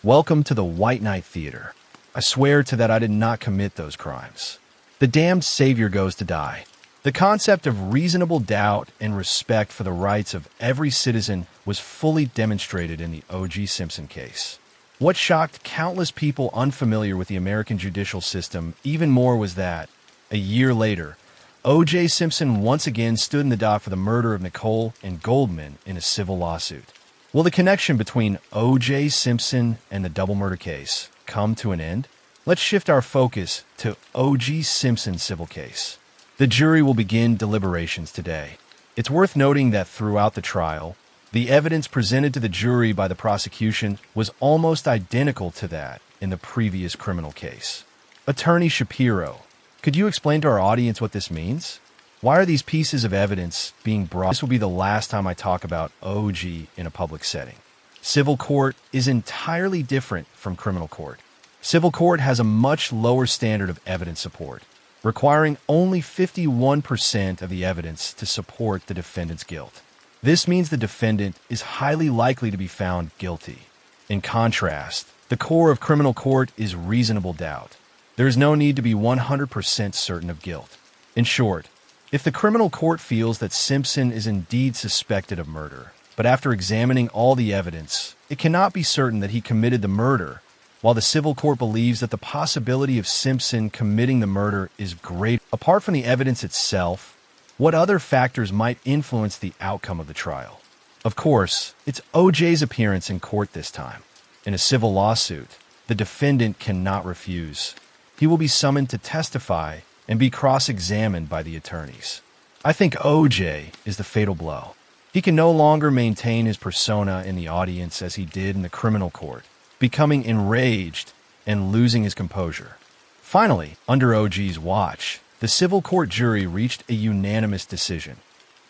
Welcome to the White Knight Theater. I swear to that I did not commit those crimes. The damned savior goes to die. The concept of reasonable doubt and respect for the rights of every citizen was fully demonstrated in the O.J. Simpson case. What shocked countless people unfamiliar with the American judicial system even more was that, a year later, O.J. Simpson once again stood in the dock for the murder of Nicole and Goldman in a civil lawsuit. Will the connection between O.J. Simpson and the double murder case come to an end? Let's shift our focus to O.J. Simpson's civil case. The jury will begin deliberations today. It's worth noting that throughout the trial, the evidence presented to the jury by the prosecution was almost identical to that in the previous criminal case. Attorney Shapiro, could you explain to our audience what this means? Why are these pieces of evidence being brought? This will be the last time I talk about O.J. in a public setting. Civil court is entirely different from criminal court. Civil court has a much lower standard of evidence support, requiring only 51% of the evidence to support the defendant's guilt. This means the defendant is highly likely to be found guilty. In contrast, the core of criminal court is reasonable doubt. There is no need to be 100% certain of guilt. In short, if the criminal court feels that Simpson is indeed suspected of murder, but after examining all the evidence, it cannot be certain that he committed the murder, while the civil court believes that the possibility of Simpson committing the murder is great. Apart from the evidence itself, what other factors might influence the outcome of the trial? Of course, it's O.J.'s appearance in court this time. In a civil lawsuit, the defendant cannot refuse. He will be summoned to testify and be cross-examined by the attorneys. I think O.J. is the fatal blow. He can no longer maintain his persona in the audience as he did in the criminal court, becoming enraged and losing his composure. Finally, under O.J.'s watch, the civil court jury reached a unanimous decision.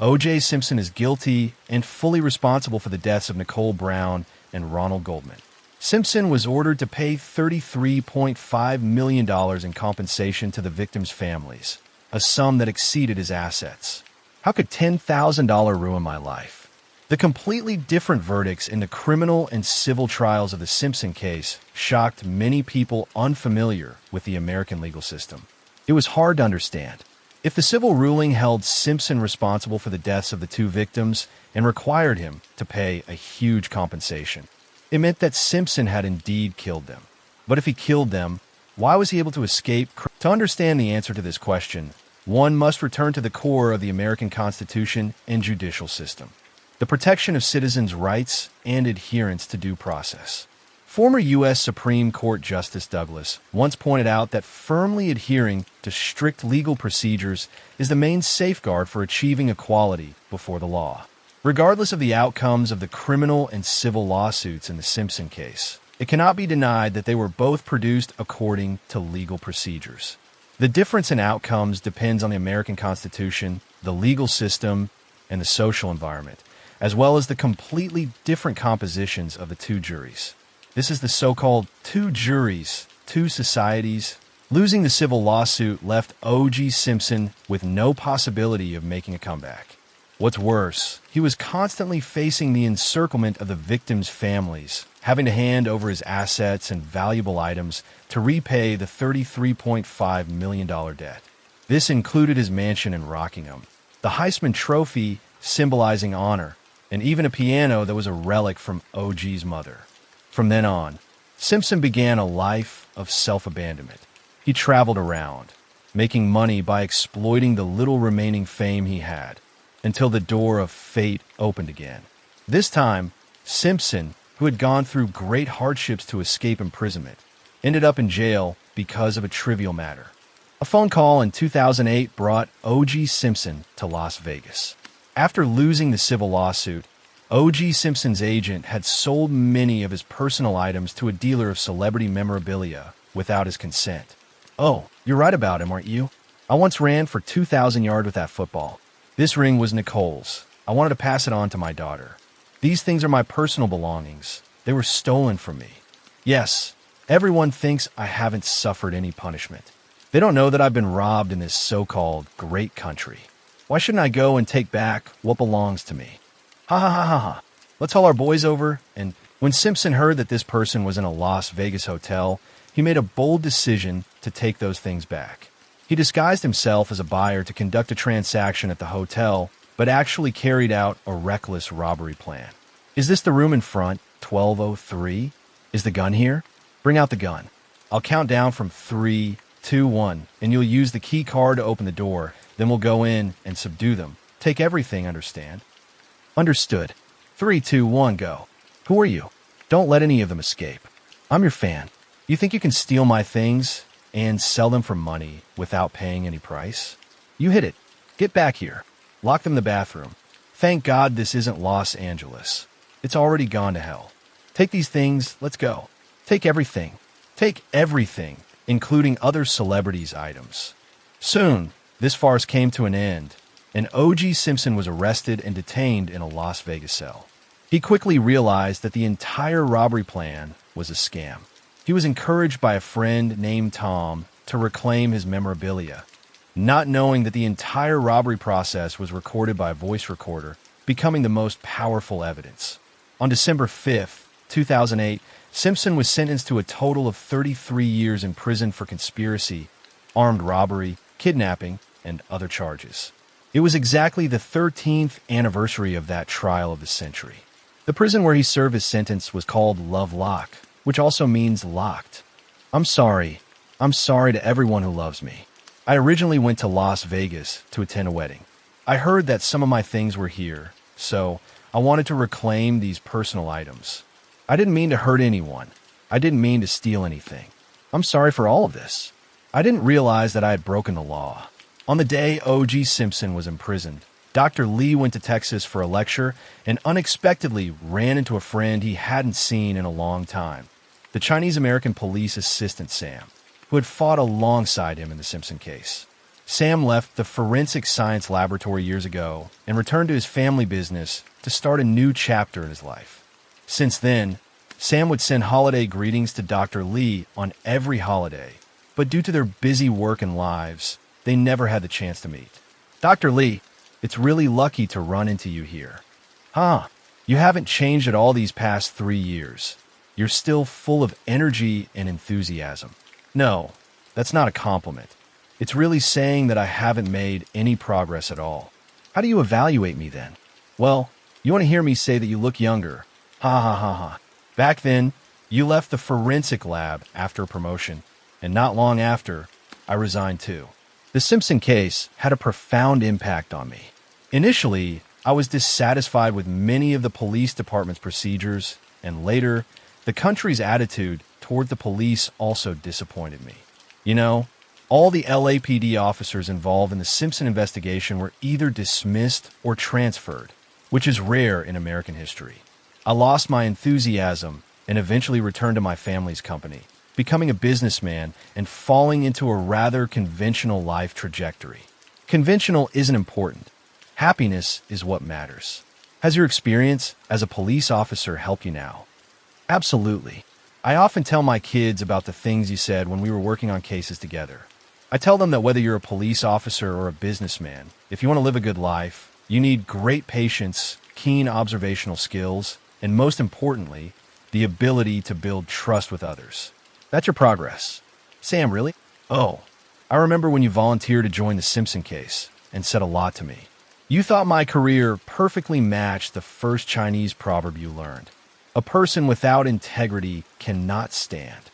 O.J. Simpson is guilty and fully responsible for the deaths of Nicole Brown and Ronald Goldman. Simpson was ordered to pay $33.5 million in compensation to the victims' families, a sum that exceeded his assets. How could $10,000 ruin my life? The completely different verdicts in the criminal and civil trials of the Simpson case shocked many people unfamiliar with the American legal system. It was hard to understand. If the civil ruling held Simpson responsible for the deaths of the two victims and required him to pay a huge compensation, it meant that Simpson had indeed killed them. But if he killed them, why was he able to escape? To understand the answer to this question, one must return to the core of the American Constitution and judicial system: the protection of citizens' rights and adherence to due process. Former U.S. Supreme Court Justice Douglas once pointed out that firmly adhering to strict legal procedures is the main safeguard for achieving equality before the law. Regardless of the outcomes of the criminal and civil lawsuits in the Simpson case, it cannot be denied that they were both produced according to legal procedures. The difference in outcomes depends on the American Constitution, the legal system, and the social environment, as well as the completely different compositions of the two juries. This is the so-called two juries, two societies. Losing the civil lawsuit left O.J. Simpson with no possibility of making a comeback. What's worse, he was constantly facing the encirclement of the victims' families, having to hand over his assets and valuable items to repay the $33.5 million debt. This included his mansion in Rockingham, the Heisman Trophy symbolizing honor, and even a piano that was a relic from O.J.'s mother. From then on, Simpson began a life of self-abandonment. He traveled around, making money by exploiting the little remaining fame he had, until the door of fate opened again. This time, Simpson, who had gone through great hardships to escape imprisonment, ended up in jail because of a trivial matter. A phone call in 2008 brought O.J. Simpson to Las Vegas. After losing the civil lawsuit, O.J. Simpson's agent had sold many of his personal items to a dealer of celebrity memorabilia without his consent. "Oh, you're right about him, aren't you? I once ran for 2,000 yards with that football. This ring was Nicole's. I wanted to pass it on to my daughter. These things are my personal belongings. They were stolen from me. Yes, everyone thinks I haven't suffered any punishment. They don't know that I've been robbed in this so-called great country. Why shouldn't I go and take back what belongs to me? Ha ha ha ha ha. Let's haul our boys over and When Simpson heard that this person was in a Las Vegas hotel, he made a bold decision to take those things back. He disguised himself as a buyer to conduct a transaction at the hotel, but actually carried out a reckless robbery plan. Is this the room in front, 1203? Is the gun here? Bring out the gun. I'll count down from 3, 2, 1, and you'll use the key card to open the door. Then we'll go in and subdue them. Take everything, understand? Understood. 3, 2, 1, go. Who are you? Don't let any of them escape. I'm your fan. You think you can steal my things and sell them for money without paying any price? You hit it. Get back here. Lock them in the bathroom. Thank God this isn't Los Angeles. It's already gone to hell. Take these things, let's go. Take everything. Take everything, including other celebrities' items. Soon, this farce came to an end, and O.J. Simpson was arrested and detained in a Las Vegas cell. He quickly realized that the entire robbery plan was a scam. He was encouraged by a friend named Tom to reclaim his memorabilia, not knowing that the entire robbery process was recorded by a voice recorder, becoming the most powerful evidence. On December 5th, 2008, Simpson was sentenced to a total of 33 years in prison for conspiracy, armed robbery, kidnapping, and other charges. It was exactly the 13th anniversary of that trial of the century. The prison where he served his sentence was called Love Lock, which also means locked. I'm sorry. I'm sorry to everyone who loves me. I originally went to Las Vegas to attend a wedding. I heard that some of my things were here, so I wanted to reclaim these personal items. I didn't mean to hurt anyone. I didn't mean to steal anything. I'm sorry for all of this. I didn't realize that I had broken the law. On the day O.J. Simpson was imprisoned, Dr. Lee went to Texas for a lecture and unexpectedly ran into a friend he hadn't seen in a long time, the Chinese-American police assistant Sam, who had fought alongside him in the Simpson case. Sam left the forensic science laboratory years ago and returned to his family business to start a new chapter in his life. Since then, Sam would send holiday greetings to Dr. Lee on every holiday, but due to their busy work and lives, they never had the chance to meet. Dr. Lee, it's really lucky to run into you here. You haven't changed at all these past 3 years. You're still full of energy and enthusiasm. No, that's not a compliment. It's really saying that I haven't made any progress at all. How do you evaluate me then? Well, you want to hear me say that you look younger. Ha ha ha ha. Back then, you left the forensic lab after a promotion, and not long after, I resigned too. The Simpson case had a profound impact on me. Initially, I was dissatisfied with many of the police department's procedures, and later, the country's attitude toward the police also disappointed me. You know, all the LAPD officers involved in the Simpson investigation were either dismissed or transferred, which is rare in American history. I lost my enthusiasm and eventually returned to my family's company, becoming a businessman and falling into a rather conventional life trajectory. Conventional isn't important. Happiness is what matters. Has your experience as a police officer helped you now? Absolutely. I often tell my kids about the things you said when we were working on cases together. I tell them that whether you're a police officer or a businessman, if you want to live a good life, you need great patience, keen observational skills, and most importantly, the ability to build trust with others. That's your progress. Sam, really? Oh, I remember when you volunteered to join the Simpson case and said a lot to me. You thought my career perfectly matched the first Chinese proverb you learned. A person without integrity cannot stand.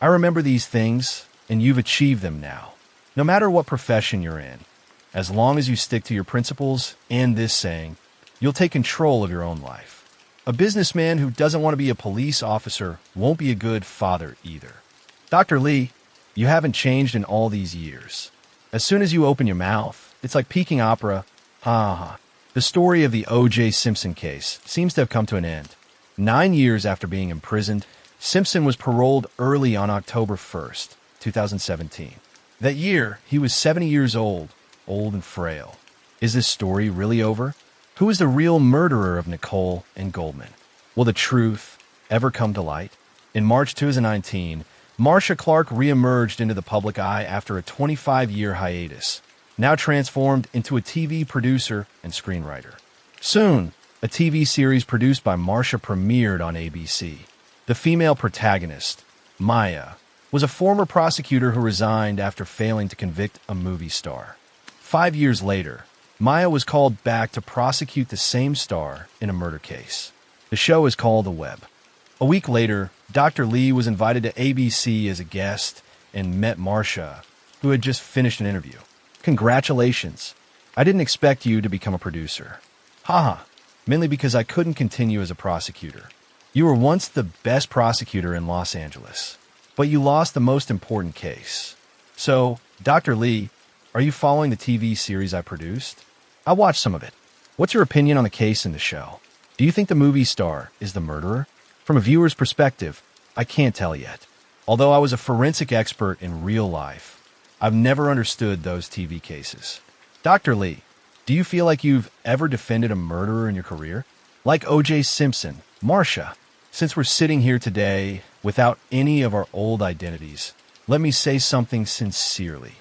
I remember these things, and you've achieved them now. No matter what profession you're in, as long as you stick to your principles and this saying, you'll take control of your own life. A businessman who doesn't want to be a police officer won't be a good father either. Dr. Lee, you haven't changed in all these years. As soon as you open your mouth, it's like Peking opera. Ha ha ha. The story of the O.J. Simpson case seems to have come to an end. 9 years after being imprisoned, Simpson was paroled early on October 1st, 2017. That year, he was 70 years old and frail. Is this story really over? Who is the real murderer of Nicole and Goldman? Will the truth ever come to light? In March 2019, Marcia Clark reemerged into the public eye after a 25-year hiatus, now transformed into a TV producer and screenwriter. Soon, a TV series produced by Marsha, premiered on ABC. The female protagonist, Maya, was a former prosecutor who resigned after failing to convict a movie star. 5 years later, Maya was called back to prosecute the same star in a murder case. The show is called The Web. A week later, Dr. Lee was invited to ABC as a guest and met Marsha, who had just finished an interview. Congratulations. I didn't expect you to become a producer. Haha, mainly because I couldn't continue as a prosecutor. You were once the best prosecutor in Los Angeles, but you lost the most important case. So, Dr. Lee, are you following the TV series I produced? I watched some of it. What's your opinion on the case in the show? Do you think the movie star is the murderer? From a viewer's perspective, I can't tell yet. Although I was a forensic expert in real life, I've never understood those TV cases. Dr. Lee, do you feel like you've ever defended a murderer in your career? Like O.J. Simpson, Marsha, since we're sitting here today without any of our old identities, let me say something sincerely.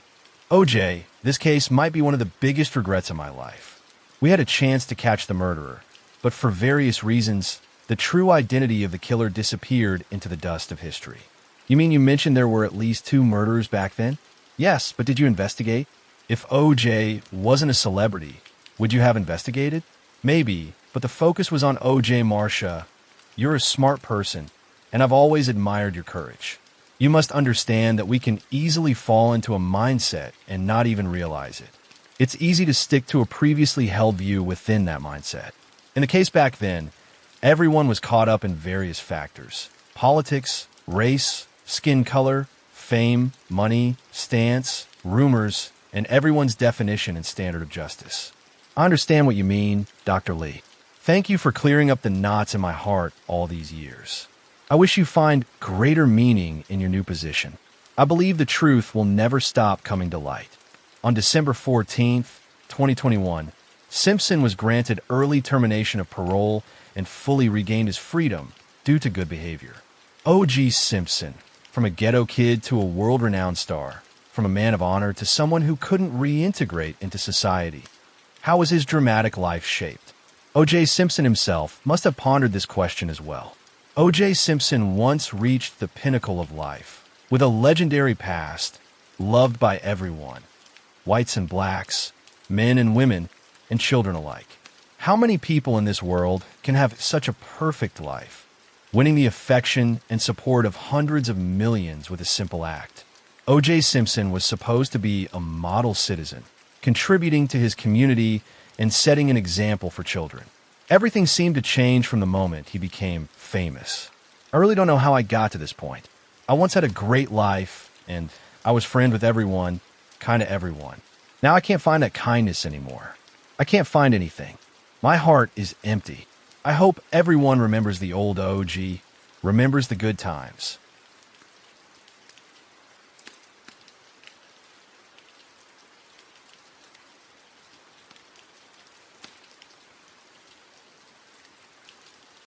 O.J., this case might be one of the biggest regrets of my life. We had a chance to catch the murderer, but for various reasons, the true identity of the killer disappeared into the dust of history. You mean you mentioned there were at least 2 murderers back then? Yes, but did you investigate? If O.J. wasn't a celebrity, would you have investigated? Maybe, but the focus was on O.J. Marsha. You're a smart person, and I've always admired your courage. You must understand that we can easily fall into a mindset and not even realize it. It's easy to stick to a previously held view within that mindset. In the case back then, everyone was caught up in various factors: politics, race, skin color, fame, money, stance, rumors, and everyone's definition and standard of justice. I understand what you mean, Dr. Lee. Thank you for clearing up the knots in my heart all these years. I wish you find greater meaning in your new position. I believe the truth will never stop coming to light. On December 14th, 2021, Simpson was granted early termination of parole and fully regained his freedom due to good behavior. O.J. Simpson, from a ghetto kid to a world-renowned star, from a man of honor to someone who couldn't reintegrate into society. How was his dramatic life shaped? O.J. Simpson himself must have pondered this question as well. O.J. Simpson once reached the pinnacle of life, with a legendary past, loved by everyone, whites and blacks, men and women, and children alike. How many people in this world can have such a perfect life, winning the affection and support of hundreds of millions with a simple act? O.J. Simpson was supposed to be a model citizen, contributing to his community and setting an example for children. Everything seemed to change from the moment he became famous. I really don't know how I got to this point. I once had a great life, and I was friends with everyone, kind of everyone. Now I can't find that kindness anymore. I can't find anything. My heart is empty. I hope everyone remembers the old OG, remembers the good times.